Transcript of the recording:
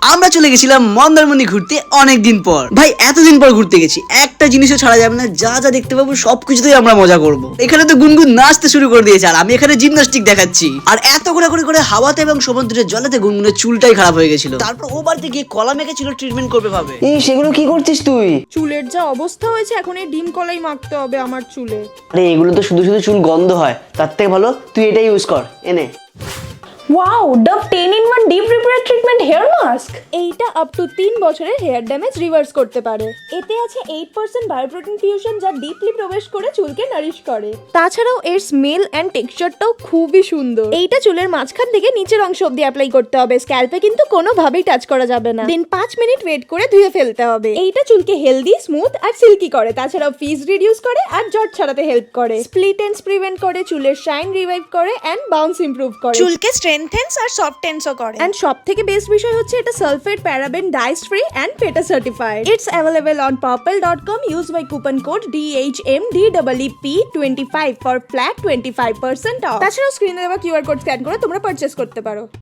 আমরা চলে গেছিলাম মন্দারমণি ঘুরতে অনেকদিন পর। ভাই এতদিন পর ঘুরতে গেছি, একটা জিনিসও ছাড়া যাবে না, যা যা দেখতে পাবো সবকিছুতেই আমরা মজা করব। এখানে তো গুনগুন নাচতে শুরু করে দিয়েছে, আর আমি এখানে জিমনাস্টিক দেখাচ্ছি। আর এত ঘোরাঘুরি করে হাওয়াতে এবং সমুদ্রের জলেতে গুনগুনের চুলটাই খারাপ হয়ে গেছিল। তারপর ও বাড়িতে গিয়ে কলা মেখেছিল ট্রিটমেন্ট করবে ভাবে। এই সেগুলো কি করছিস তুই? চুলের যা অবস্থা হয়েছে, এখন এই ডিম কলাই মাখতে হবে আমার চুলে। আরে এগুলো তো শুধু শুধু চুল গন্ধ হয়, তার থেকে ভালো তুই এটাই ইউজ কর, এনে। Wow, Dove 10-in-1 Deep Repair Treatment Hair Mask। এইটা আপ টু 3 বছরের হেয়ার ড্যামেজ রিভার্স করতে পারে। এতে আছে 8% বায়োপ্রোটিন ফিউশন, যা ডিপলি প্রবেশ করে চুলকে নারিশ করে। তাছাড়াও এর স্মেল এন্ড টেক্সচারটাও খুবই সুন্দর। এইটা চুলের মাঝখান থেকে নিচের অংশ অব্দি অ্যাপ্লাই করতে হবে, স্ক্যাল্পে কিন্তু কোনোভাবেই টাচ করা যাবে না। দেন 5 মিনিট ওয়েট করে ধুয়ে ফেলতে হবে। এইটা চুলকে হেলদি, স্মুথ আর সিল্কি করে। তাছাড়াও ফ্রিজ রিডিউস করে আর জট ছাড়াতে হেল্প করে। স্প্লিট এন্ডস প্রিভেন্ট করে, চুলের শাইন রিভাইভ করে এন্ড বাউন্স ইমপ্রুভ করে, চুলকে স্ট্রেংথেন্স আর সফটেন্সও করে। এন্ড সবথেকে বেস্ট বিষয় হচ্ছে এটা sulphate, paraben, dyes free and PETA certified. It's available on purple.com. Use my coupon code DHMDEEP25 for flat 25% off. তাছাড়াও স্ক্রিনে দেওয়া কিউআর কোড স্ক্যান করে তোমরা পারচেজ করতে পারো।